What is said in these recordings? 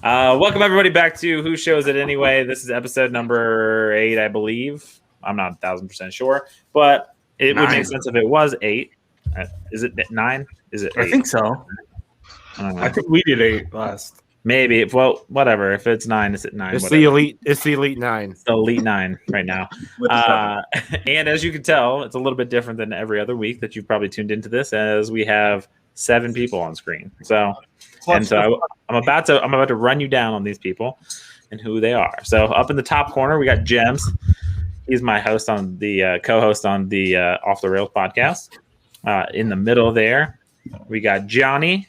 Welcome everybody back to Who Shows It Anyway. This is episode number 8, I believe. I'm not 1,000% sure, but it would make sense if it was 8. Is it 9? Is it 8? I think so. I think we did 8 last. Maybe. Well, whatever. If it's 9, it's at 9. It's whatever. the elite. It's the elite 9. It's the elite 9 right now. And as you can tell, it's a little bit different than every other week that you've probably tuned into this, as we have 7 people on screen. So I'm about to run you down on these people and who they are. So up in the top corner, we got Gems. He's my host on the co-host on the Off the Rails podcast. In the middle there, we got Johnny.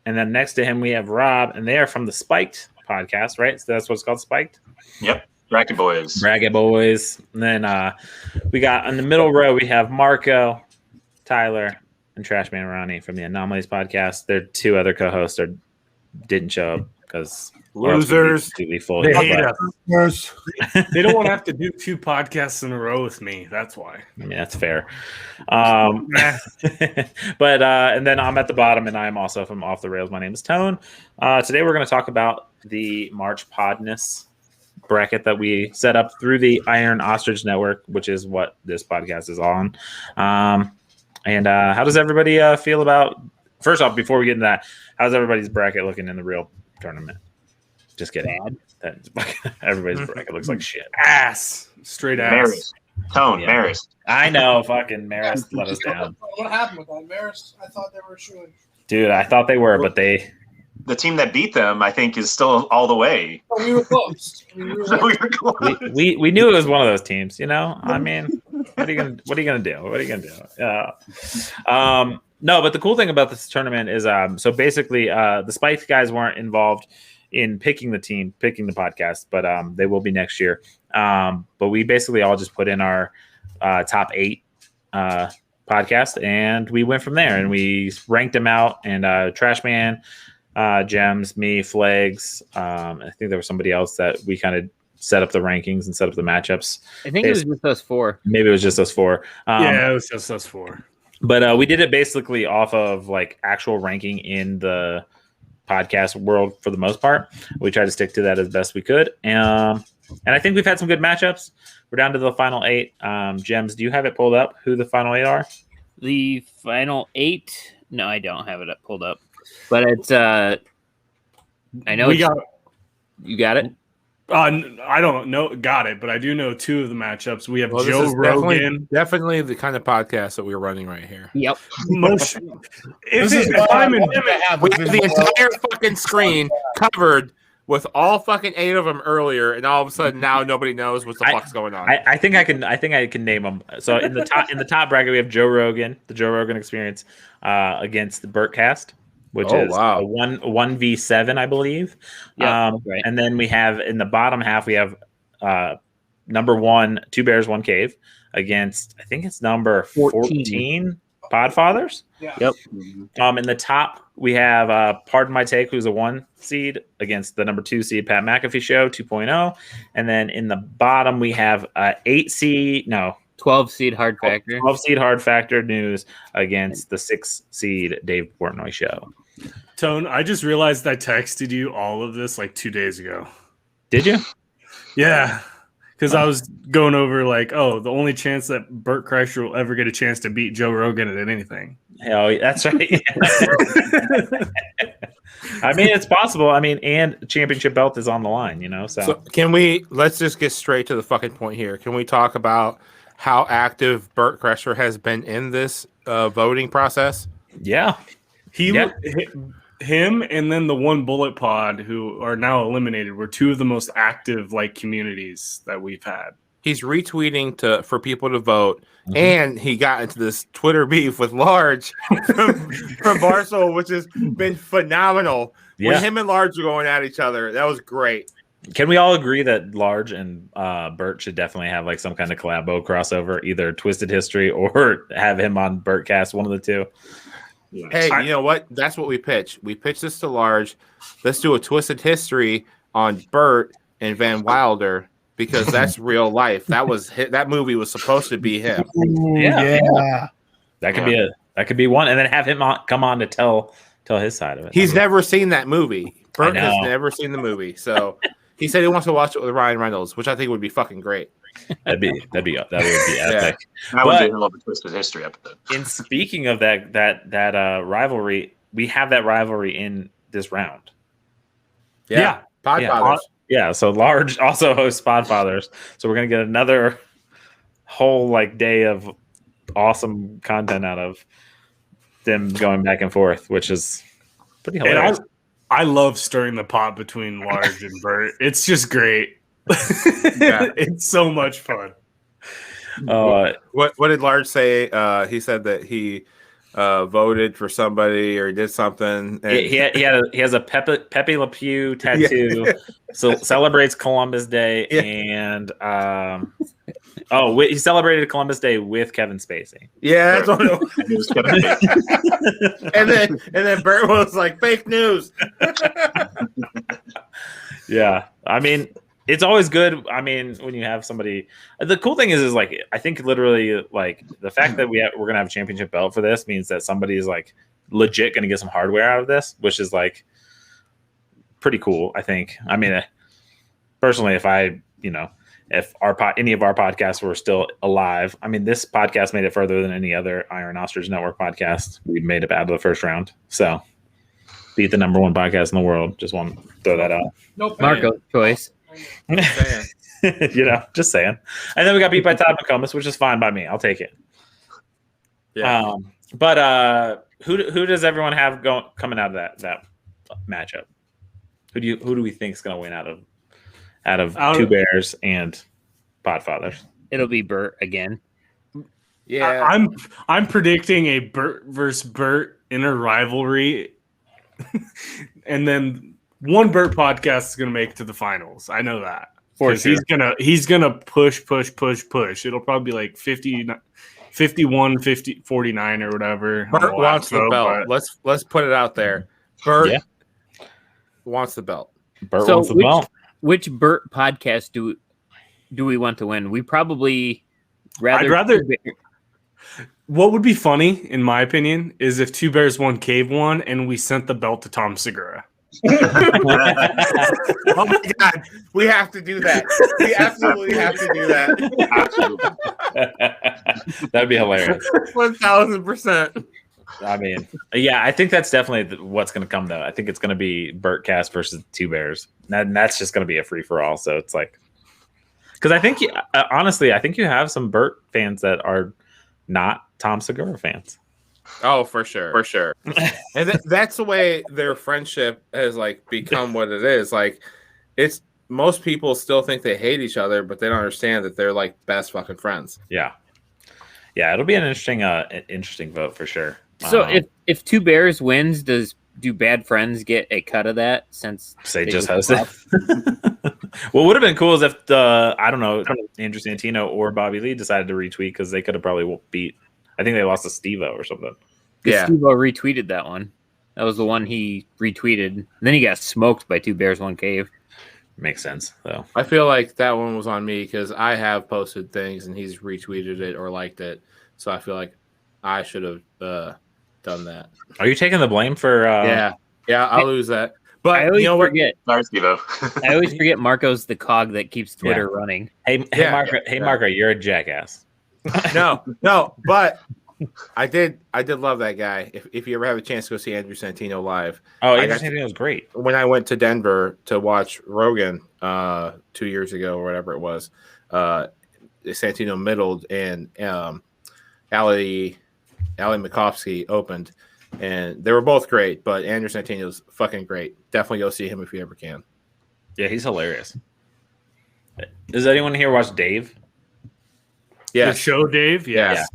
And then next to him, we have Rob, and they are from the Spiked podcast, right? So that's what it's called, Spiked? Yep. Bracket Boys. Bracket Boys. And then we got in the middle row, we have Marco, Tyler, and Trashman Ronnie from the Anomalies podcast. Their 2 other co-hosts didn't show up because losers. They hate us. They don't want to have to do 2 podcasts in a row with me. That's why. I mean, that's fair. But and then I'm at the bottom, and I'm also from Off the Rails. My name is Tone. Today we're going to talk about the March Podness bracket that we set up through the Iron Ostrich network, which is what this podcast is on. And how does everybody feel about? First off, before we get into that, how's everybody's bracket looking in the real tournament? Just kidding. Everybody's bracket looks like shit. Ass. Straight ass. Maris. Tone, Maris. I know, fucking Maris let us down. What happened with that? Maris, I thought they were shooting. Dude, I thought they were, but they... The team that beat them, I think, is still all the way. Oh, we were close. We knew it was one of those teams, you know? I mean, what are you gonna do? No, but the cool thing about this tournament is so basically the Spiked guys weren't involved in picking the podcast, but they will be next year. But we basically all just put in our top 8 podcast, and we went from there, and we ranked them out. And Trashman, Gems, me, Flags, I think there was somebody else that we kind of set up the rankings and set up the matchups. I think it was just us 4. Maybe it was just us 4. Yeah, it was just us 4. But we did it basically off of like actual ranking in the podcast world for the most part. We tried to stick to that as best we could. And I think we've had some good matchups. We're down to the final 8. Gems, do you have it pulled up who the final 8 are? The final 8? No, I don't have it pulled up. But it's I know you got it. I don't know, got it, but I do know 2 of the matchups. We have Joe Rogan. Definitely the kind of podcast that we're running right here. Yep. If I'm in, we have the entire fucking screen covered with all fucking 8 of them earlier, and all of a sudden now nobody knows what the fuck's going on. I think I can name them. So in the top bracket we have Joe Rogan, the Joe Rogan Experience, against the Burtcast, which is a 1v7, I believe. Yeah, right. And then we have in the bottom half, we have number 1, 2 Bears, 1 Cave against, I think it's number 14 Podfathers. Yeah. Yep. In the top, we have Pardon My Take, who's a 1 seed against the number 2 seed Pat McAfee Show 2.0. And then in the bottom, we have 12 seed Hard Factor. 12 seed Hard Factor News against the 6 seed Dave Portnoy Show. Tone, I just realized I texted you all of this like 2 days ago. Did you? Yeah. Because I was going over like, the only chance that Burt Kreischer will ever get a chance to beat Joe Rogan at anything. Hell, that's right. I mean, it's possible. I mean, and championship belt is on the line, you know. So let's just get straight to the fucking point here. Can we talk about how active Burt Kreischer has been in this voting process? Yeah. Him and then the One Bullet Pod, who are now eliminated, were 2 of the most active communities that we've had. He's retweeting for people to vote, and he got into this Twitter beef with Large from Barstool, which has been phenomenal. Yeah. When him and Large were going at each other, that was great. Can we all agree that Large and Burt should definitely have some kind of collabo crossover, either Twisted History or have him on Burtcast, one of the 2? Hey, you know what? That's what we pitch. We pitch this to Large. Let's do a Twisted History on Burt and Van Wilder, because that's real life. That movie was supposed to be him. Yeah. That could be one, and then have him come on to tell his side of it. He's never seen that movie, Bert has never seen the movie, so he said he wants to watch it with Ryan Reynolds, which I think would be fucking great. That would be epic. That would be a little bit twisted history episode. And speaking of that rivalry, we have that rivalry in this round. Yeah. Podfathers. Yeah, so Large also hosts Podfathers. So we're gonna get another whole like day of awesome content out of them going back and forth, which is pretty hilarious. And I love stirring the pot between Large and Bert. It's just great. It's so much fun. What did Large say? He said that he voted for somebody or did something. And he has a Pepe Le Pew tattoo. So celebrates Columbus Day and he celebrated Columbus Day with Kevin Spacey. Yeah, that's what it was. and then Bert was like, fake news. Yeah, I mean, it's always good. I mean, when you have somebody, the cool thing is like, I think literally like the fact that we're going to have a championship belt for this means that somebody is like legit going to get some hardware out of this, which is like pretty cool. I think, I mean, personally, if any of our podcasts were still alive, I mean, this podcast made it further than any other Iron Ostrich Network podcast. We made it out of the first round. So beat the number one podcast in the world. Just want to throw that out. Nope. Marco's choice. Just saying. And then we got beat by Todd McComas, which is fine by me. I'll take it. Yeah. But who does everyone have coming out of that matchup? Who do we think is going to win out of Two Bears and Podfathers? It'll be Bert again. Yeah. I'm predicting a Bert versus Bert inner rivalry, and then one Bert podcast is going to make it to the finals. I know that. For sure. He's gonna push. It'll probably be like 51, 49 or whatever. Bert wants the belt. Let's put it out there. Bert wants the belt. Bert wants the belt. Which Bert podcast do we want to win? We probably I'd rather. What would be funny, in my opinion, is if Two Bears won Cave one and we sent the belt to Tom Segura. Oh my God, we have to do that. We absolutely have to do that. That'd be hilarious. 1000%. I mean, yeah, I think that's definitely what's going to come though. I think it's going to be Bertcast versus Two Bears, and that's just going to be a free for all. So it's like, because I think honestly, I think you have some Bert fans that are not Tom Segura fans. Oh, for sure. And that's the way their friendship has like become what it is. Like, it's most people still think they hate each other, but they don't understand that they're like best fucking friends. Yeah, it'll be an interesting vote for sure. So if Two Bears wins, do Bad Friends get a cut of that since they just hosted? What would have been cool is if Andrew Santino or Bobby Lee decided to retweet, because they could have probably beat. I think they lost to Steve-O or something. Yeah, Steve-O retweeted that one. That was the one he retweeted. And then he got smoked by Two Bears, One Cave. Makes sense, though. I feel like that one was on me because I have posted things and he's retweeted it or liked it. So I feel like I should have done that. Are you taking the blame for? Yeah, I'll lose that. But I always you know forget. Sorry, Steve-O. I always forget Marco's the cog that keeps Twitter running. Hey, Marco, you're a jackass. No, but I did love that guy. If you ever have a chance to go see Andrew Santino live. Oh, Andrew Santino was great. When I went to Denver to watch Rogan 2 years ago or whatever it was, Santino middled and Ali Makovsky opened, and they were both great, but Andrew Santino's fucking great. Definitely go see him if you ever can. Yeah, he's hilarious. Does anyone here watch Dave? Yeah, The show, Dave. Yes.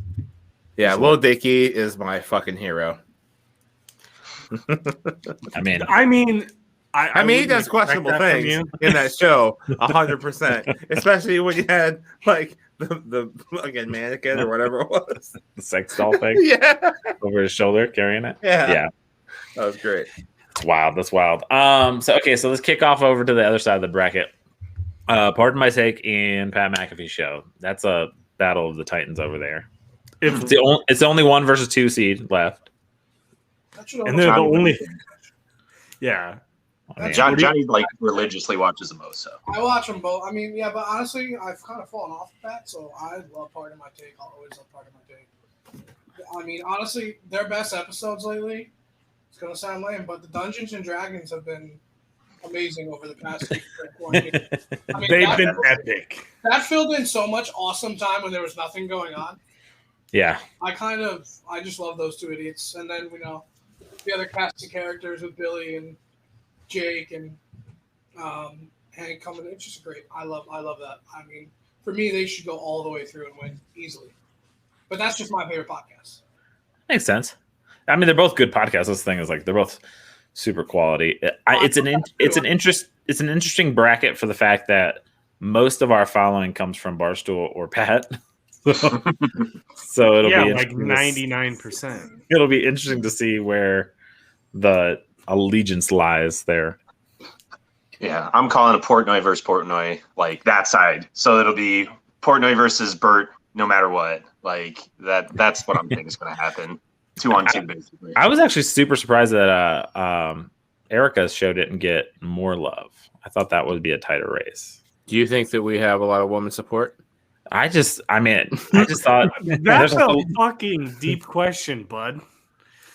Yeah. Lil Dicky is my fucking hero. I mean, he does questionable things in that show, 100%. Especially when you had like the again mannequin or whatever it was, the sex doll thing, over his shoulder carrying it. Yeah, that was great. It's wild. That's wild. So let's kick off over to the other side of the bracket. Pardon My Take and Pat McAfee show. That's a battle of the Titans over there. It's the only 1 versus 2 seed left, and they're the only. Yeah, Johnny like religiously watches the most. So I watch them both. I mean, yeah, but honestly, I've kind of fallen off of that. So I love Part of My Take. I'll always love Part of My Take. I mean, honestly, their best episodes lately. It's gonna sound lame, but the Dungeons and Dragons have been amazing over the past week. I mean, they've been epic. That filled in so much awesome time when there was nothing going on. Yeah. I just love those two idiots. And then, the other cast of characters with Billy and Jake and Hank coming in. It's just great. I love that. I mean, for me, they should go all the way through and win easily. But that's just my favorite podcast. Makes sense. I mean, they're both good podcasts. This thing is like they're both super quality. It's an interesting bracket for the fact that most of our following comes from Barstool or Pat. So it'll be like 99%. It'll be interesting to see where the allegiance lies there. Yeah, I'm calling it Portnoy versus Portnoy, like that side. So it'll be Portnoy versus Bert, no matter what. Like that's what I'm thinking is going to happen. 2-on-2, basically. I was actually super surprised that Erica's show didn't get more love. I thought that would be a tighter race. Do you think that we have a lot of woman support? I just thought that's a fucking deep question, bud.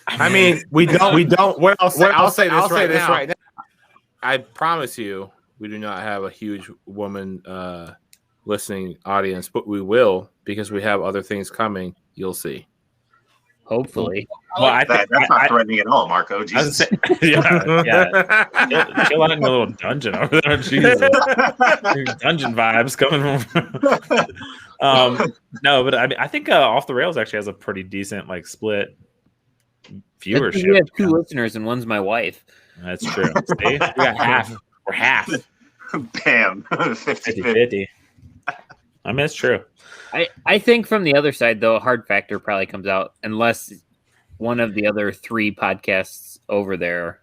I mean, we don't. Well, I'll say this right now. I promise you, we do not have a huge woman listening audience, but we will because we have other things coming. You'll see. Hopefully. Well, that's not threatening at all, Marco. Jesus. Yeah. Chill out in a little dungeon over there. Jesus. Dungeon vibes coming from. No, but I think Off the Rails actually has a pretty decent split viewership. We have 2 listeners and one's my wife. That's true. See? We got half. We're half. Bam. 50-50. I mean, it's true. I think from the other side, though, a hard factor probably comes out unless one of the other 3 podcasts over there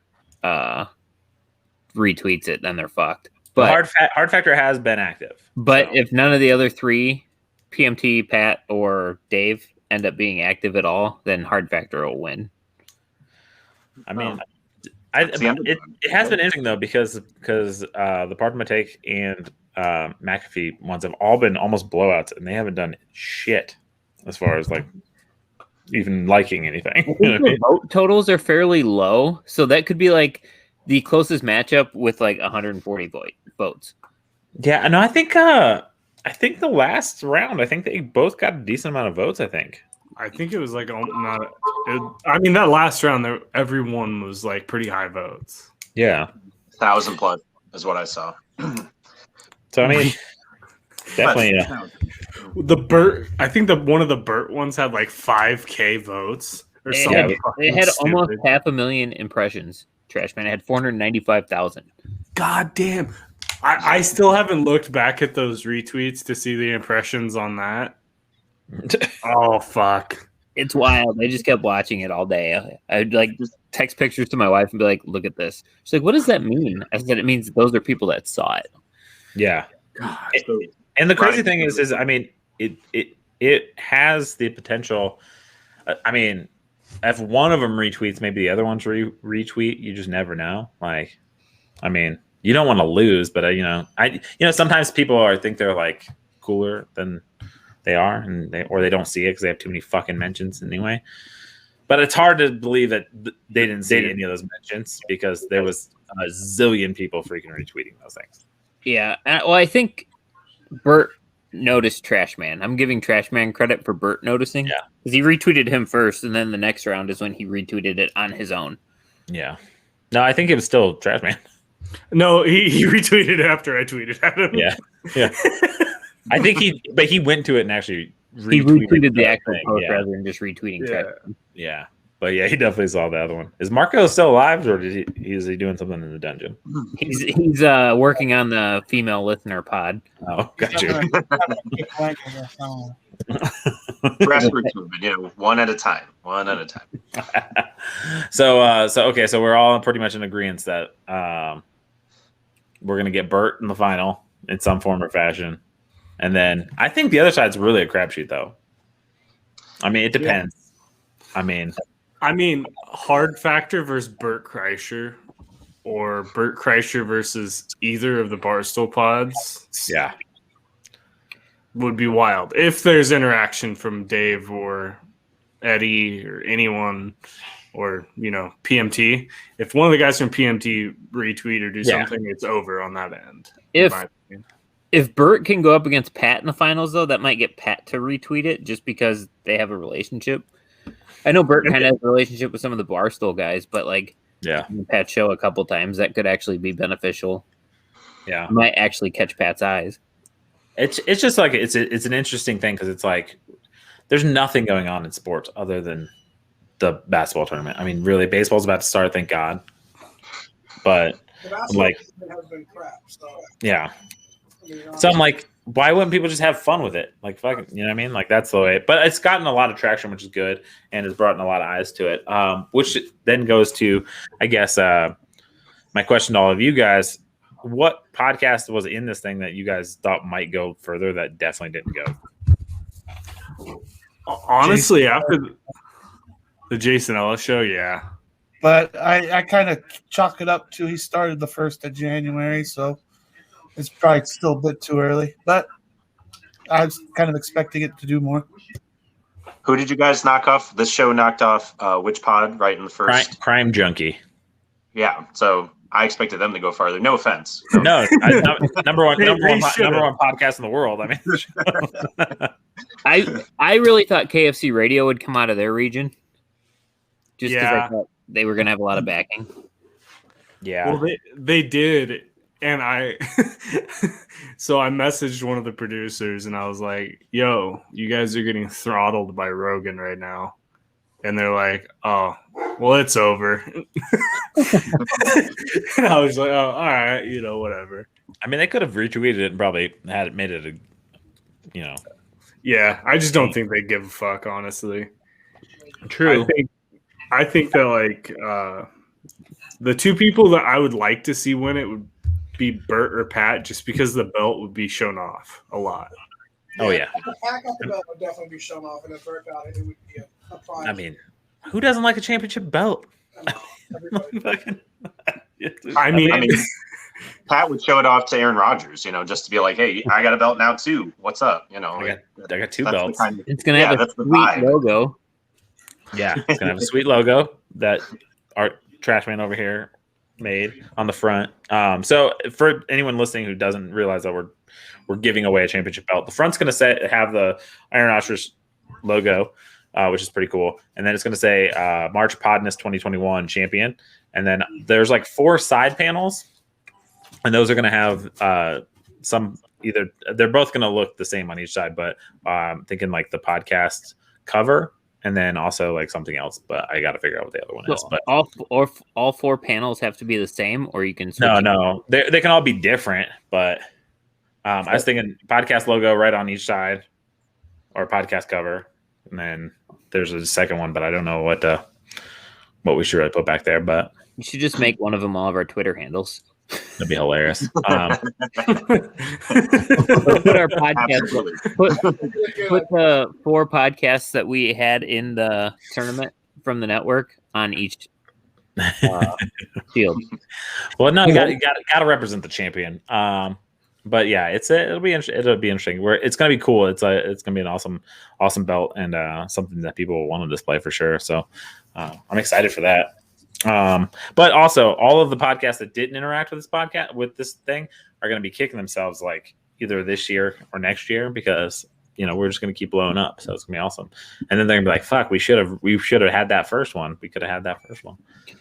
retweets it, then they're fucked. But hard factor has been active. But if none of the other 3, PMT, Pat, or Dave, end up being active at all, then hard factor will win. I mean, it has been interesting though because the Part of My Take and McAfee ones have all been almost blowouts, and they haven't done shit as far as even liking anything. Vote totals are fairly low, so that could be the closest matchup with 140 votes. Yeah, no, I think the last round, I think they both got a decent amount of votes. I think it was not. I mean, that last round, everyone was pretty high votes. Yeah, 1,000 plus is what I saw. So I mean, definitely. The Burt, I think one of the Burt ones had 5K votes or something. It had almost 500,000 impressions. Trash Man, it had 495,000. God damn! I still haven't looked back at those retweets to see the impressions on that. Oh fuck! It's wild. I just kept watching it all day. I'd just text pictures to my wife and be like, "Look at this." She's like, "What does that mean?" I said, "It means those are people that saw it." Yeah. And the crazy thing is I mean, it has the potential. I mean, if one of them retweets, maybe the other ones retweet. You just never know. I mean, you don't want to lose, but sometimes people think they're cooler than they are, and they don't see it because they have too many fucking mentions anyway. But it's hard to believe that they didn't see any of those mentions because there was a zillion people freaking retweeting those things. Yeah, well, I think Bert noticed Trash Man. I'm giving Trash Man credit for Bert noticing. Yeah, because he retweeted him first, and then the next round is when he retweeted it on his own. Yeah, no, I think it was still Trash Man. No, he retweeted after I tweeted at him. Yeah. I think he went to it and actually retweeted the actual post rather than just retweeting Trash Man. Yeah. But yeah, he definitely saw the other one. Is Marco still alive, or is he doing something in the dungeon? He's working on the female listener pod. Oh, got you. Grassroots, one at a time. So okay, so we're all pretty much in agreement that we're gonna get Bert in the final in some form or fashion, and then I think the other side's really a crapshoot, though. I mean, it depends. Yeah. I mean, hard factor versus Bert Kreischer or Bert Kreischer versus either of the Barstool pods. Yeah. Would be wild if there's interaction from Dave or Eddie or anyone or PMT. If one of the guys from PMT retweet or do something, it's over on that end. If Bert can go up against Pat in the finals, though, that might get Pat to retweet it just because they have a relationship. I know Bert kind of has a relationship with some of the Barstool guys, but Pat show a couple times, that could actually be beneficial. Yeah, might actually catch Pat's eyes. It's just like it's an interesting thing because it's like there's nothing going on in sports other than the basketball tournament. I mean, really, baseball's about to start, thank God. But has been crap, yeah. So I'm like, why wouldn't people just have fun with it? Like, fucking, you know what I mean? Like, that's the way. But it's gotten a lot of traction, which is good, and has brought in a lot of eyes to it. Which then goes to, I guess, my question to all of you guys. What podcast was in this thing that you guys thought might go further that definitely didn't go? Honestly, after the Jason Ellis show, yeah. But I kind of chalk it up to he started the 1st of January, so it's probably still a bit too early. But I was kind of expecting it to do more. Who did you guys knock off? This show knocked off which pod right in the first? Crime Junkie. Yeah, so I expected them to go farther. No offense. No, number one podcast in the world. I mean, I really thought KFC Radio would come out of their region, just because I thought they were going to have a lot of backing. Yeah, well, they did, and I messaged one of the producers, and I was like, "Yo, you guys are getting throttled by Rogan right now," and they're like, "Oh, well, it's over." And I was like, "Oh, all right, whatever." I mean, they could have retweeted it and probably made it a. Yeah, I just don't think they give a fuck, honestly. True. I think that the two people that I would like to see win it would be Bert or Pat, just because the belt would be shown off a lot. Oh yeah. Pat got the belt would definitely be shown off, and if Bert got it, it would be a prize. I mean, who doesn't like a championship belt? I mean, Pat would show it off to Aaron Rodgers, just to be like, "Hey, I got a belt now too. What's up?" I got two belts. It's gonna have a sweet logo. Yeah, it's gonna have a sweet logo that our trash man over here made on the front. So for anyone listening who doesn't realize that we're giving away a championship belt, the front's gonna have the Iron Ostrich logo, which is pretty cool, and then it's gonna say March Podness 2021 champion, and then there's like 4 side panels. And those are going to have they're both going to look the same on each side, but I'm thinking like the podcast cover and then also like something else. But I got to figure out what the other one is. But all 4 panels have to be the same, or you can switch. No, they can all be different. But I was thinking podcast logo right on each side, or podcast cover, and then there's a second one, but I don't know what we should really put back there. But you should just make one of them all of our Twitter handles. That'd be hilarious. Put our podcast. Put the 4 podcasts that we had in the tournament from the network on each field. Well, no, you got to represent the champion. But yeah, it'll be interesting. It's gonna be cool. It's gonna be an awesome belt and something that people will want to display for sure. So I'm excited for that. But also all of the podcasts that didn't interact with this thing are going to be kicking themselves like either this year or next year because we're just going to keep blowing up. So it's gonna be awesome. And then they're gonna be like, fuck, we should have had that first one. We could have had that first one.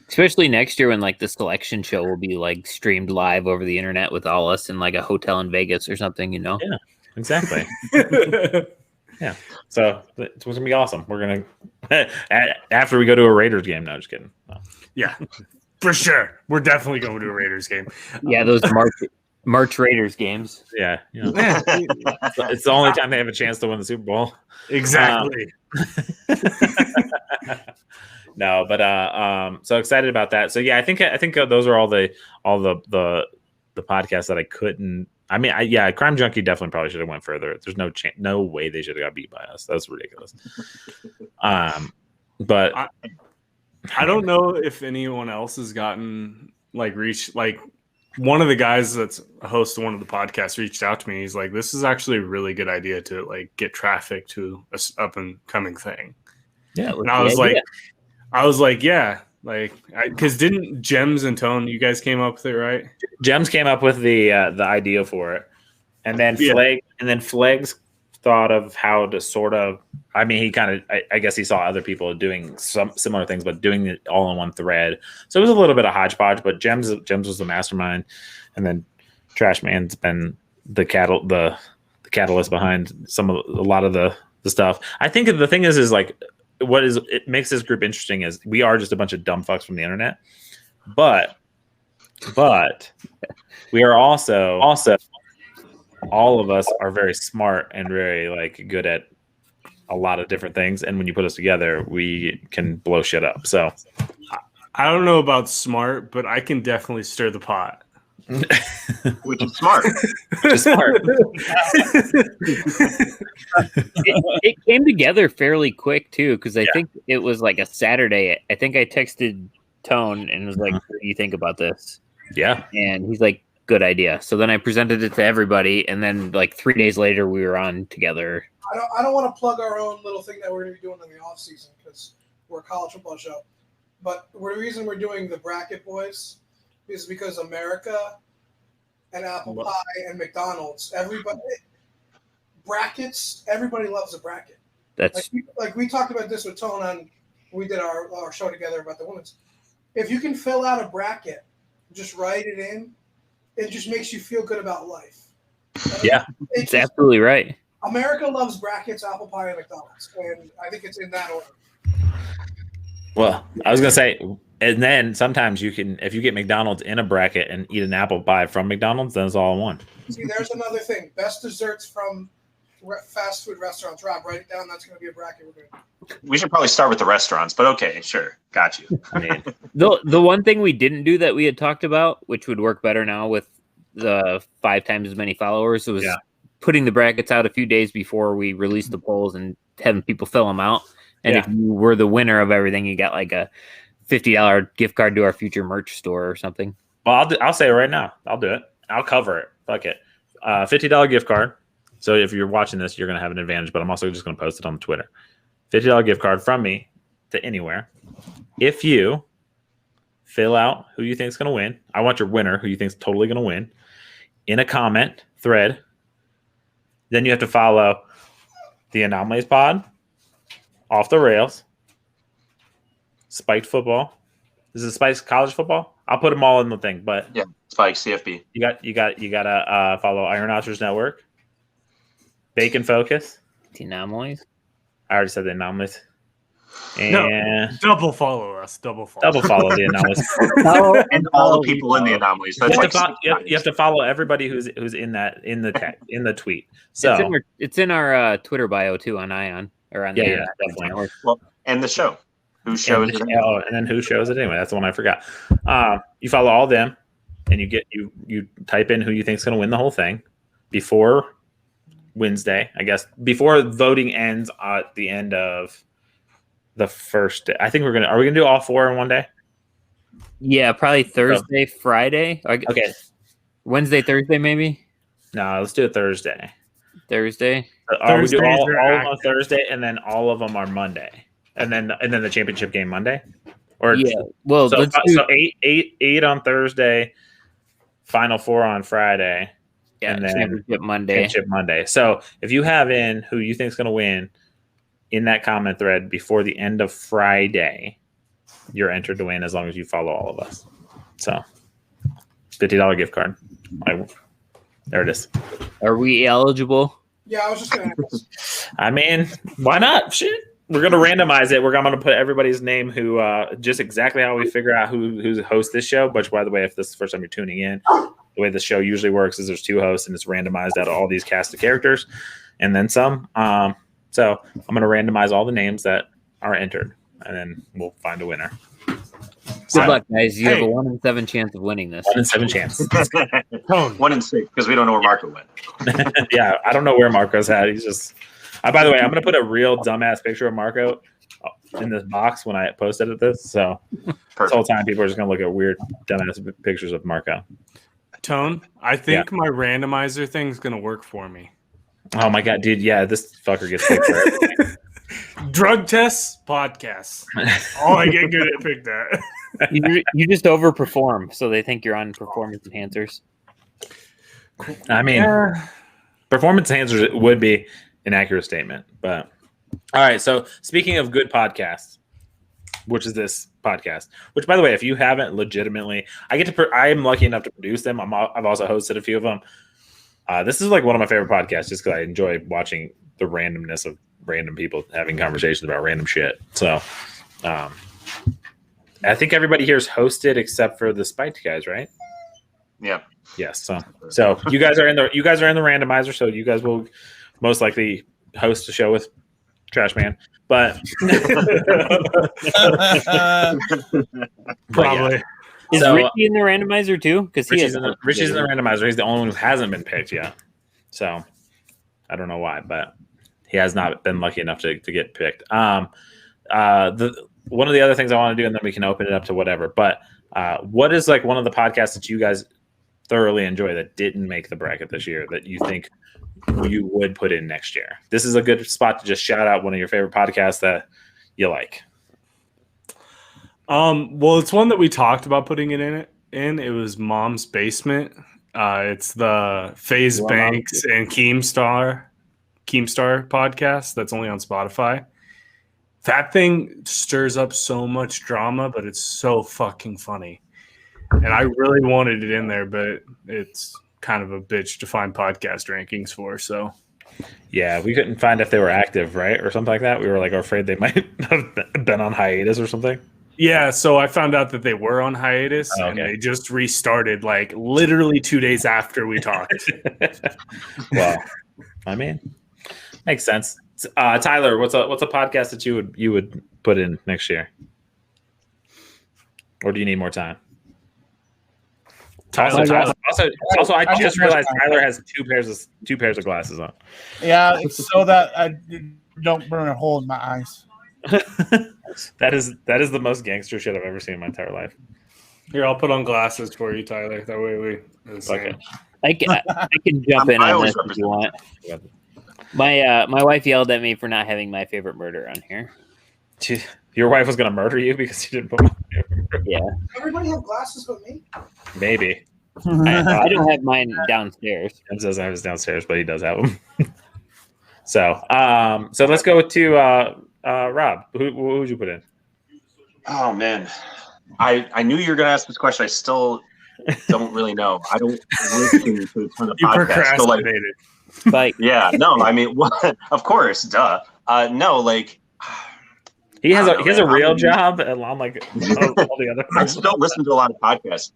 Especially next year when like the selection show will be like streamed live over the internet with all us in like a hotel in Vegas or something, Yeah, exactly. Yeah. So it's going to be awesome. We're going to, after we go to a Raiders game. No, just kidding. No. Yeah, for sure. We're definitely going to a Raiders game. Yeah, those March Raiders games. Yeah. It's the only time they have a chance to win the Super Bowl. Exactly. No, but so excited about that. So yeah, I think those are all the podcasts that I couldn't. I mean, Crime Junkie definitely probably should have went further. There's no way they should have got beat by us. That's ridiculous. But I don't know if anyone else has gotten one of the guys that's a host of one of the podcasts reached out to me. He's like, "This is actually a really good idea to like get traffic to a up and coming thing." Yeah, and I was like, yeah, like because didn't Gems and Tone, you guys came up with it, right? Gems came up with the idea for it, and then Fleg's thought of how to sort of. I mean, he kind of. I guess he saw other people doing some similar things, but doing it all in one thread. So it was a little bit of hodgepodge. But Gems was the mastermind, and then Trash Man's been the catalyst behind a lot of the stuff. I think the thing is like it makes this group interesting is we are just a bunch of dumb fucks from the internet, but we are also all of us are very smart and very like good at a lot of different things, and when you put us together, we can blow shit up. So I don't know about smart, but I can definitely stir the pot. Which is smart. It came together fairly quick too, because I think it was like a Saturday. I think I texted Tone and was like, "What do you think about this?" Yeah, and he's like, "Good idea." So then I presented it to everybody, and then like 3 days later, we were on together. I don't want to plug our own little thing that we're going to be doing in the off season because we're a college football show. But the reason we're doing the Bracket Boys is because America and Apple Pie and McDonald's, brackets, everybody loves a bracket. That's like we talked about this with Tone on, we did our show together about the women's. If you can fill out a bracket, just write it in, it just makes you feel good about life. Yeah, it's absolutely right. America loves brackets, Apple Pie, and McDonald's, and I think it's in that order. Well, I was gonna say, and then sometimes you can, if you get McDonald's in a bracket and eat an apple pie from McDonald's, then it's all in one. See, there's another thing: best desserts from fast food restaurants. Rob, write it down. That's going to be a bracket we're going to do. We should probably start with the restaurants, but okay, sure, got you. I mean, the one thing we didn't do that we had talked about, which would work better now with the 5 times as many followers, was putting the brackets out a few days before we released the polls and having people fill them out. And if you were the winner of everything, you got like a $50 gift card to our future merch store or something. Well, I'll say it right now. I'll do it. I'll cover it. Fuck it. $50 gift card. So if you're watching this, you're going to have an advantage, but I'm also just going to post it on Twitter. $50 gift card from me to anywhere. If you fill out who you think is going to win, I want your winner, who you think is totally going to win, in a comment thread. Then you have to follow the Anomalies Pod, Off the Rails, Spiked Football. This is Spiked College Football. I'll put them all in the thing, but yeah, Spiked CFB. You gotta follow Iron Ostrich Network, Bacon Focus, the Anomalies. I already said the Anomalies. And double follow us. Double follow the Anomalies. And all the people in the Anomalies. That's you have to follow everybody who's in the tweet. So it's in our Twitter bio too on Ion or on the definitely. Well, and the show. Whose show is it? Oh, and then who shows it anyway? That's the one I forgot. You follow all them, and you type in who you think is going to win the whole thing before Wednesday. I guess before voting ends at the end of the first day. I think are we gonna do all 4 in one day? Yeah, probably Thursday, Friday. Okay. Wednesday, Thursday, maybe? No, let's do it Thursday. Thursday? We do all of them on Thursday, and then all of them on Monday. And then the championship game Monday? Or well, so 8 on Thursday, final 4 on Friday. Yeah, and then championship Monday. So if you have in who you think is going to win in that comment thread before the end of Friday, you're entered to win as long as you follow all of us. So $50 gift card. There it is. Are we eligible? Yeah, I was just going to ask. I mean, why not? Shit. We're going to randomize it. I'm going to put everybody's name who just exactly how we figure out who hosts this show. Which, by the way, if this is the first time you're tuning in, the way the show usually works is there's 2 hosts and it's randomized out of all these cast of characters and then some. So I'm going to randomize all the names that are entered, and then we'll find a winner. Good luck, guys. You have a 1 in 7 chance of winning this. 1 in 7 chance. 1 in 6 because we don't know where Marco went. Yeah, I don't know where Marco's at. He's just. By the way, I'm going to put a real dumbass picture of Marco in this box when I posted this. So this whole time, people are just gonna look at weird, dumbass pictures of Marco. Tone, I think my randomizer thing's gonna work for me. Oh my god, dude! Yeah, this fucker gets picked for everything. Drug tests, podcasts. All I get good at pick that. You just overperform, so they think you're on performance enhancers. I mean, performance enhancers would be an accurate statement, but all right. So speaking of good podcasts, which is this podcast, which by the way, if you haven't legitimately, I am lucky enough to produce them. I've also hosted a few of them. This is like one of my favorite podcasts just because I enjoy watching the randomness of random people having conversations about random shit. So I think everybody here is hosted except for the Spiked guys, right? Yeah. Yes. So you guys are in the randomizer, so you guys will most likely host a show with Trash Man. But probably. Yeah. Is Richie in the randomizer too? Because Richie's in the randomizer. He's the only one who hasn't been picked yet. So I don't know why, but he has not been lucky enough to get picked. One of the other things I want to do, and then we can open it up to whatever. But what is like one of the podcasts that you guys thoroughly enjoy that didn't make the bracket this year that you think you would put in next year? This is a good spot to just shout out one of your favorite podcasts that you like. Well, it's one that we talked about putting it in. It was Mom's Basement. It's the FaZe Banks and Keemstar podcast that's only on Spotify. That thing stirs up so much drama, but it's so fucking funny. And I really wanted it in there, but it's kind of a bitch to find podcast rankings for. So yeah, we couldn't find if they were active, right? Or something like that. We were like afraid they might have been on hiatus or something. Yeah, so I found out that they were on hiatus and they just restarted like literally 2 days after we talked. Well, I mean, makes sense. Tyler, what's a podcast that you would put in next year? Or do you need more time? Also, I just realized Tyler has two pairs of glasses on. Yeah, it's so that I don't burn a hole in my eyes. That is the most gangster shit I've ever seen in my entire life. Here, I'll put on glasses for you, Tyler. That way we. Okay. I can jump in on this if you want. My wife yelled at me for not having My Favorite Murder on here. Your wife was gonna murder you because you didn't put My Favorite Murder. Yeah. Everybody have glasses but me? Maybe. I don't have mine downstairs. Tim doesn't have his downstairs, but he does have them. So let's go to Rob. Who would you put in? Oh man, I knew you were going to ask this question. I still don't really know. I don't listen to a ton of you podcasts. Procrastinated. So like, yeah, no, I mean, of course, duh. No, like he has a real job, along like all the other. I still don't listen to a lot of podcasts.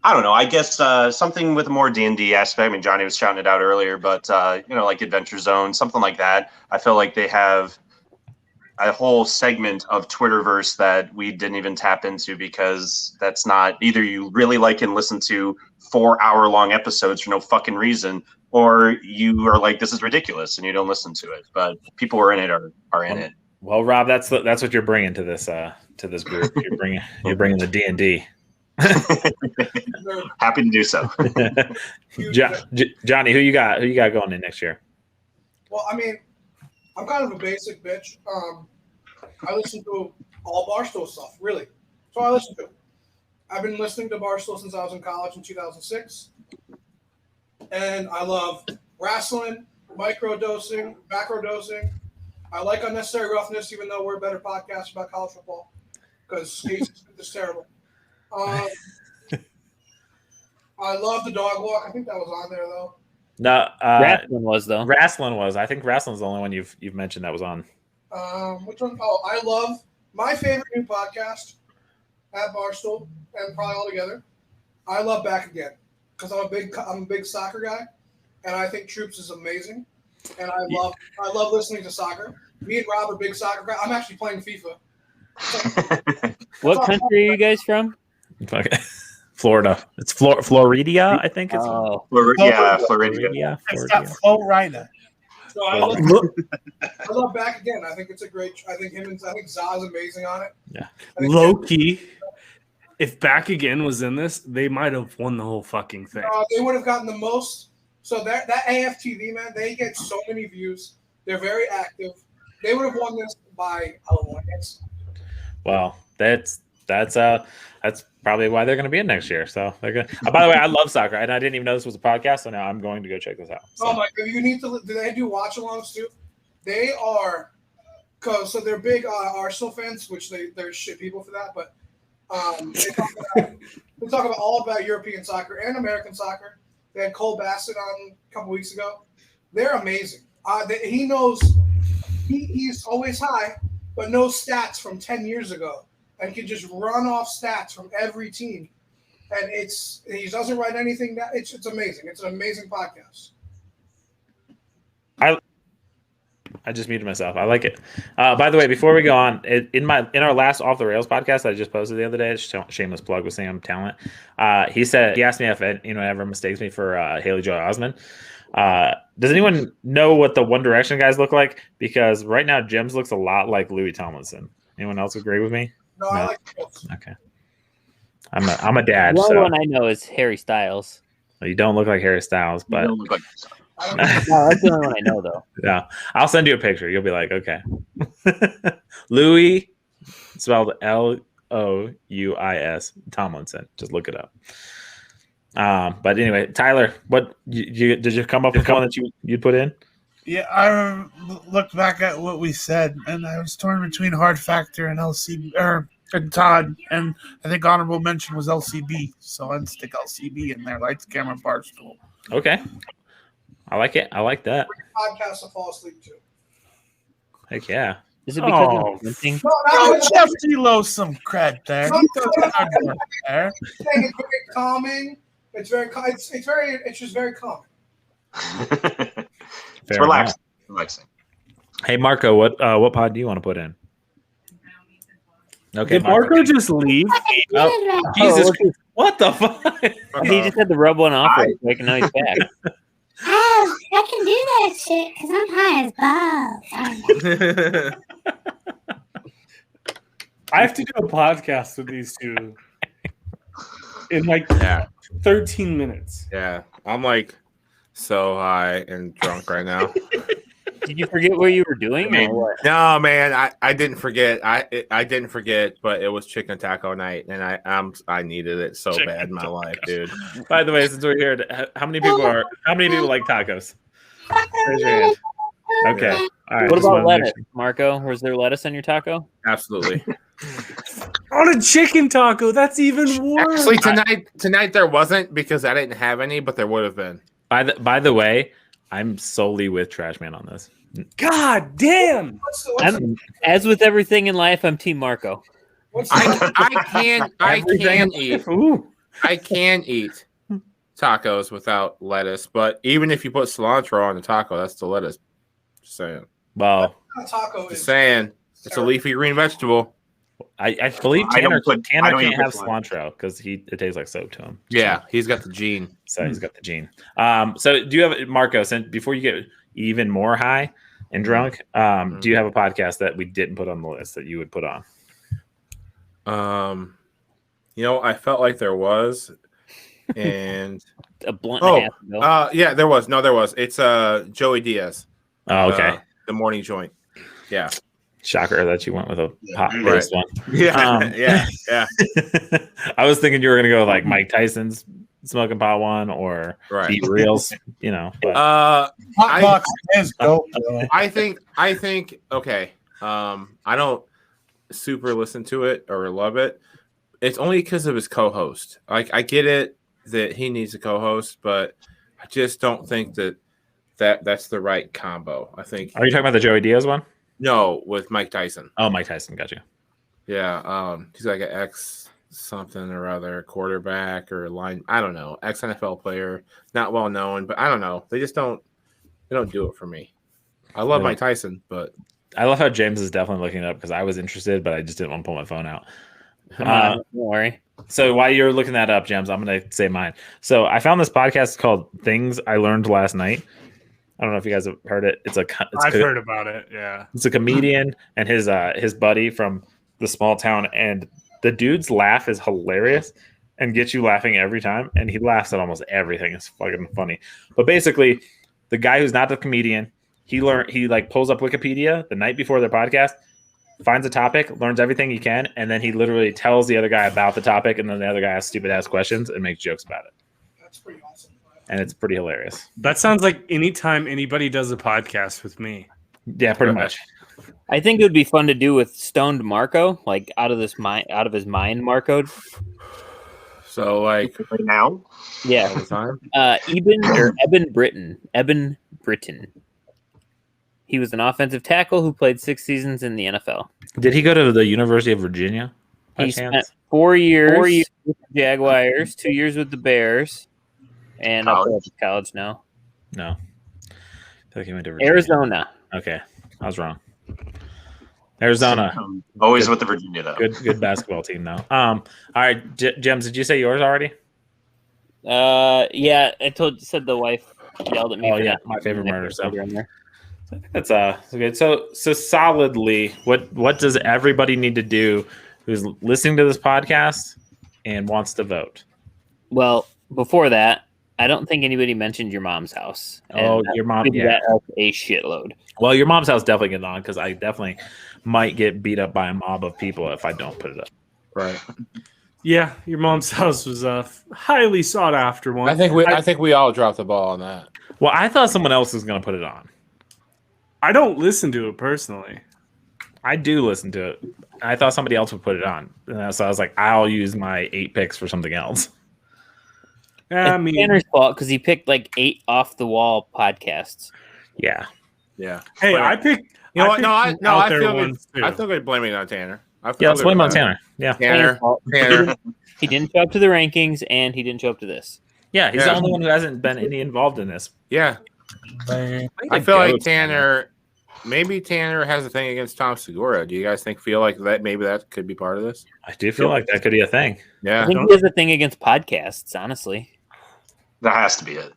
I don't know. I guess something with a more D&D aspect. I mean, Johnny was shouting it out earlier, but like Adventure Zone, something like that. I feel like they have a whole segment of Twitterverse that we didn't even tap into because that's not either you really like and listen to 4-hour-long episodes for no fucking reason, or you are like, this is ridiculous and you don't listen to it. But people who are in it are in it. Well, Rob, that's what you're bringing to this group. You're bringing the D&D. Happy to do so. Johnny, who you got going in next year? Well, I mean, I'm kind of a basic bitch. I listen to all Barstool stuff, really. That's all I listen to. I've been listening to Barstool since I was in college in 2006. And I love wrestling, micro-dosing, macro-dosing. I like Unnecessary Roughness, even though we're a better podcast about college football. Because Skates is terrible. I love the dog walk. I think that was on there though. No, Wrestling was though. Wrestling was. I think wrestling's the only one you've mentioned that was on. Which one? Oh, I love my favorite new podcast at Barstool and probably all together. I love Back Again because I'm a big soccer guy, and I think Troops is amazing, and I love listening to soccer. Me and Rob are big soccer guys. I'm actually playing FIFA. What country are you guys from? Florida. It's Florida, I think. It's oh. Florida. It's not Florida. So I love Back Again. I think it's a great. I think Za's amazing on it. Yeah. Low key, if Back Again was in this, they might have won the whole fucking thing. They would have gotten the most. So that AFTV, man, they get so many views. They're very active. They would have won this by a lot. Well, that's probably why they're going to be in next year. So they're going. By the way, I love soccer, and I didn't even know this was a podcast. So now I'm going to go check this out. So. Oh my God! You need to. Do they do watch-alongs too? They are, so they're big Arsenal fans, which they're shit people for that. But they talk about all about European soccer and American soccer. They had Cole Bassett on a couple weeks ago. They're amazing. He knows. He's always high, but knows stats from 10 years ago and can just run off stats from every team. And he doesn't write anything down. It's amazing. It's an amazing podcast. I just muted myself. I like it. By the way, before we go on, in our last Off the Rails podcast that I just posted the other day, shameless plug with Sam Talent. He asked me if ever mistakes me for Haley Joel Osment. Does anyone know what the One Direction guys look like? Because right now, Gems looks a lot like Louis Tomlinson. Anyone else agree with me? No, I like both. Okay. I'm a dad. The so. only one I know is Harry Styles. Well, you don't look like Harry Styles, but You don't look like No, that's the only one I know, though. yeah, I'll send you a picture. You'll be like, okay. Louis, spelled Louis Tomlinson. Just look it up. But anyway, Tyler, what did you come up with one that you'd put in? Yeah, I looked back at what we said, and I was torn between Hard Factor and and Todd, and I think honorable mention was LCB, so I'd stick LCB in there, Lights, Camera, Barstool. Okay, I like it. I like that. Podcast to fall asleep to. Heck yeah. Is it because of something? Oh, Jeff T-Lo some cred there. It's very calming. It's just very calming. It's relaxing. Hey Marco, what pod do you want to put in? Okay, Did Marco just leave? Oh, Jesus, what the fuck? He just had to rub one off real quick, and now he's back. Oh, I can do that shit because I'm high as balls. I have to do a podcast with these two in 13 minutes. Yeah, I'm so high and drunk right now. Did you forget what you were doing, or what? No, man, I didn't forget. I didn't forget, but it was chicken taco night, and I needed it so bad in my life, dude. By the way, since we're here, how many people like tacos? Raise your hand. Okay. All right. What about lettuce, Marco? Was there lettuce on your taco? Absolutely. On a chicken taco, that's even worse. Actually, tonight there wasn't because I didn't have any, but there would have been. By the way, I'm solely with Trash Man on this. God damn! As with everything in life, I'm Team Marco. I can eat tacos without lettuce, but even if you put cilantro on the taco, that's the lettuce. Just saying. Well, just saying, it's a leafy green vegetable. I believe Tanner can't have cilantro because it tastes like soap to him. Yeah, he's got the gene. So he's got the gene. So do you have Marco? Before you get even more high and drunk, do you have a podcast that we didn't put on the list that you would put on? I felt like there was, and a blunt. And a half ago. Yeah, there was. No, there was. It's Joey Diaz. Oh, okay. The morning joint. Yeah. Shocker that you went with a hot-based one. Yeah, yeah. I was thinking you were gonna go like Mike Tyson's smoking pot one or Beat Reels, But Hot box is dope. I think. Okay. I don't super listen to it or love it. It's only because of his co-host. I get it that he needs a co-host, but I just don't think that's the right combo. I think. Are you talking about the Joey Diaz one? No, with Mike Tyson. Oh, Mike Tyson, got you. Yeah, he's like an ex something or other quarterback or line. I don't know, ex NFL player, not well known, but I don't know. They just don't. They don't do it for me. I love Mike Tyson, but I love how James is definitely looking it up because I was interested, but I just didn't want to pull my phone out. Don't worry. So while you're looking that up, James, I'm going to say mine. So I found this podcast called Things I Learned Last Night. I don't know if you guys have heard it. I've heard about it. Yeah, it's a comedian and his buddy from the small town, and the dude's laugh is hilarious and gets you laughing every time. And he laughs at almost everything. It's fucking funny. But basically, the guy who's not the comedian, he like pulls up Wikipedia the night before their podcast, finds a topic, learns everything he can, and then he literally tells the other guy about the topic, and then the other guy asks stupid ass questions and makes jokes about it. That's pretty awesome. And it's pretty hilarious. that sounds like anytime anybody does a podcast with me. Yeah, pretty much. I think it would be fun to do with stoned Marco, like out of his mind, Marco. So like Right now, Yeah, all the time. Eben Britton. He was an offensive tackle who played 6 seasons in the NFL. Did he go to the University of Virginia? by He chance? spent 4 years with the Jaguars, 2 years with the Bears, and up to college now. No. I feel like he went to Virginia. Arizona. Okay, I was wrong. Arizona, always with the Virginia though. good basketball team though. All right, Gems, did you say yours already? Yeah, said the wife yelled at me. Oh for yeah, not my favorite murder. So in there. that's good. So solidly, what does everybody need to do who's listening to this podcast and wants to vote? Well, before that, I don't think anybody mentioned your mom's house. Oh, your mom, yeah. That up a shitload. Well, your mom's house definitely get on because I definitely might get beat up by a mob of people if I don't put it up. Right. Yeah, your mom's house was a highly sought after one. I think we all dropped the ball on that. Well, I thought someone else was going to put it on. I don't listen to it personally. I do listen to it. I thought somebody else would put it on. So I was like, I'll use my 8 picks for something else. Yeah, I It's mean, Tanner's fault because he picked like 8 off the wall podcasts. Yeah. Yeah. hey, I picked. You know what? I feel ones too. I feel good blaming it on Tanner. Yeah, let's blame on Tanner. Yeah. Tanner. He didn't show up to the rankings, and he didn't show up to this. Yeah, he's Yeah. the only one who hasn't been any involved in this. Yeah. I feel like Tanner. Maybe Tanner has a thing against Tom Segura. Do you guys feel like that? Maybe that could be part of this. I do feel like that could be a thing. I Yeah. think he has a thing against podcasts, honestly. That has to be it.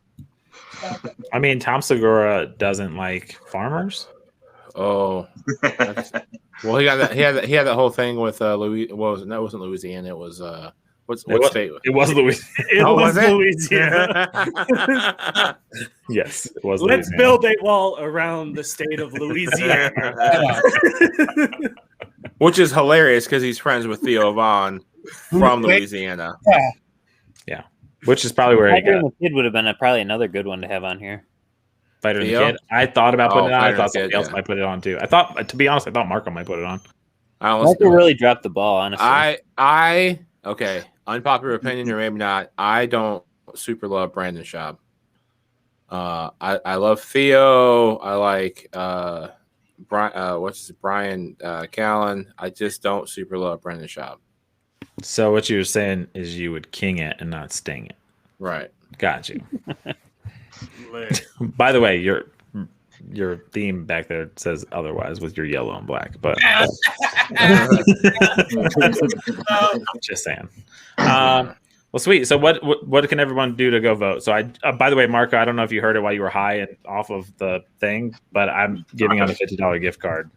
I mean, Tom Segura doesn't like farmers. Oh. Well, he got that. He had that whole thing with Louis. What was it? That wasn't Louisiana. It was what state? It was Louisiana. It Oh, was was it? Louisiana. Yes, it was. Let's Louisiana. build a wall around the state of Louisiana. Which is hilarious because he's friends with Theo Vaughn from Louisiana. Which is probably where he Tiger got and the Kid would have been probably another good one to have on here. Fighter and the Theo? Kid. I thought about putting it on. I Fighter and thought the somebody Kid, else yeah. might put it on too. I thought, to be honest, I thought Marco might put it on. I don't Michael listen. really dropped the ball, honestly. I okay. Unpopular opinion, or maybe not. I don't super love Brandon Schaub. I love Theo. I like Brian Callen. I just don't super love Brandon Schaub. So what you were saying is you would king it and not sting it. Right. Got you. By the way, your theme back there says otherwise with your yellow and black, but just saying. Well, sweet. So what can everyone do to go vote? So by the way, Marco, I don't know if you heard it while you were high and off of the thing, but I'm giving out a $50 gift card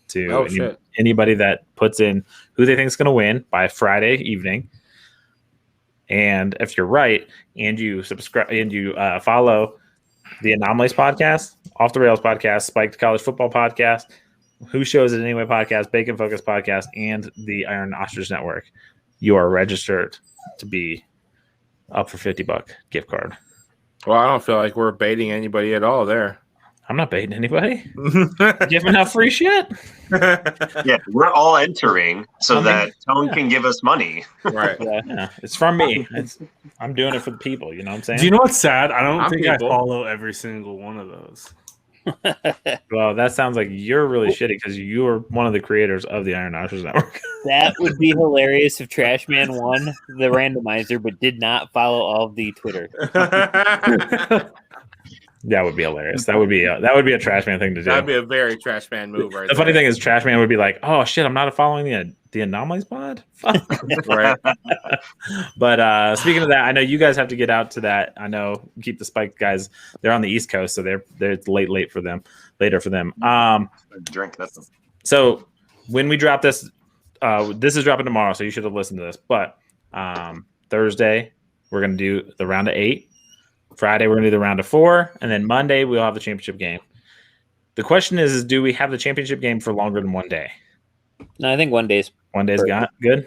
to anybody that puts in who they think is going to win by Friday evening. And if you're right, and you subscribe and you follow the Anomalies podcast, Off the Rails podcast, Spiked College Football podcast, Who Shows It Anyway podcast, Bacon Focus podcast, and the Iron Ostrich Network, you are registered to be up for $50 gift card. Well, I don't feel like we're baiting anybody at all there. I'm not baiting anybody. Giving out free shit. Yeah, we're all entering so that Tone can give us money. Right. Yeah, it's from me. I'm doing it for the people. You know what I'm saying? Do you know what's sad? I don't think people. I follow every single one of those. Well, that sounds like you're really shitty because you are one of the creators of the Iron Ostrich Network. That would be hilarious if Trashman won the randomizer but did not follow all of the Twitter. That would be hilarious. That would be a trash man thing to do. That'd be a very trash man move, right? The funny thing is, trash man would be like, "Oh shit, I'm not following the Anomalies pod." Right. But speaking of that, I know you guys have to get out to that. I know Keep the Spike guys. They're on the East Coast, so they're later for them. Drink that's So when we drop this, this is dropping tomorrow, so you should have listened to this. But Thursday we're gonna do the round of 8. Friday we're gonna do the round of 4, and then Monday we'll have the championship game. The question is do we have the championship game for longer than one day? No, I think one day's got good.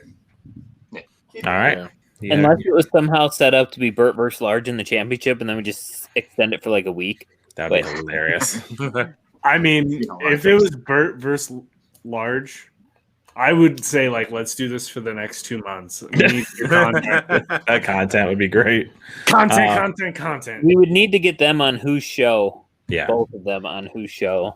Yeah. All right. Yeah. Unless it was somehow set up to be Burt versus Large in the championship, and then we just extend it for like a week. That would be hilarious. I mean, if it was Burt versus Large, I would say like let's do this for the next 2 months. We need your content. That content would be great. Content. We would need to get them on Who's Show. Yeah, both of them on Who's Show.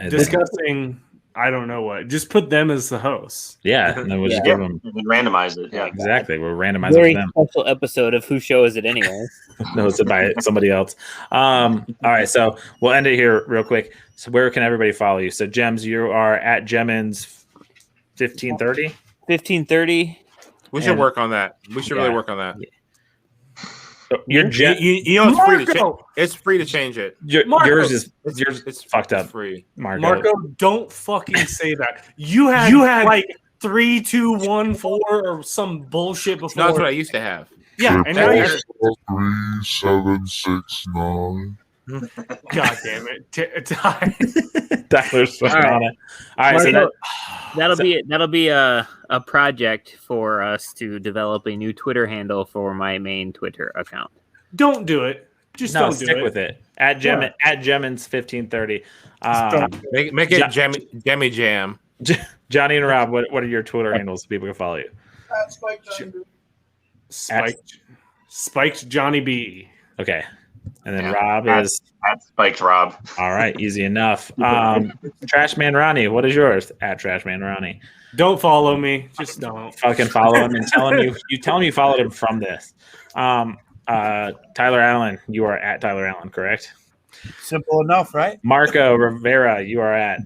Discussing. I don't know what. Just put them as the hosts. Yeah, and then we'll just give them randomize it. Yeah, exactly. We're randomizing Very them. Special episode of Whose Show Is It Anyway? No, it's by somebody else. All right, so we'll end it here real quick. So where can everybody follow you? So Gems, you are at Gemins 1530. 1530. We should work on that. We should really work on that. You know, it's free to change. It's free to change it. Yours is fucked up. It's free. Marco, don't fucking say that. You had like 3, 2, 1, 4 or some bullshit before. No, that's what I used to have. Yeah, and now you're 3, 7, 6, 9. God damn it, Tyler's on it. All right, Marco, that'll be a project for us to develop a new Twitter handle for my main Twitter account. Don't do it. Just don't stick do it. with it. At Gemins 1530. Make it Jemmy Jam. Johnny and Rob, what are your Twitter handles so people can follow you? Spiked Johnny B. Okay. And then Rob is at Spiked Rob. All right, easy enough. Trashman Ronnie, what is yours? At Trashman Ronnie. Don't follow me. Just don't. Fucking follow him and tell him you followed him from this. Tyler Allen, you are at Tyler Allen, correct? Simple enough, right? Marco Rivera, you are at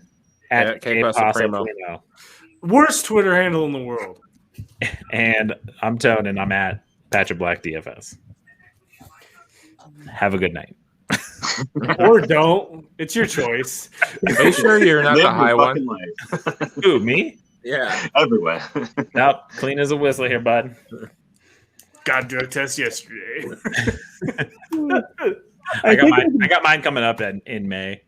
Supremo. Worst Twitter handle in the world. And I'm Tone, and I'm at Patrick Black DFS. Have a good night. Or don't. It's your choice. Are you sure you're not the high one? Who, me? Yeah. Everywhere. Nope. Clean as a whistle here, bud. Got drug test yesterday. I got mine coming up in May.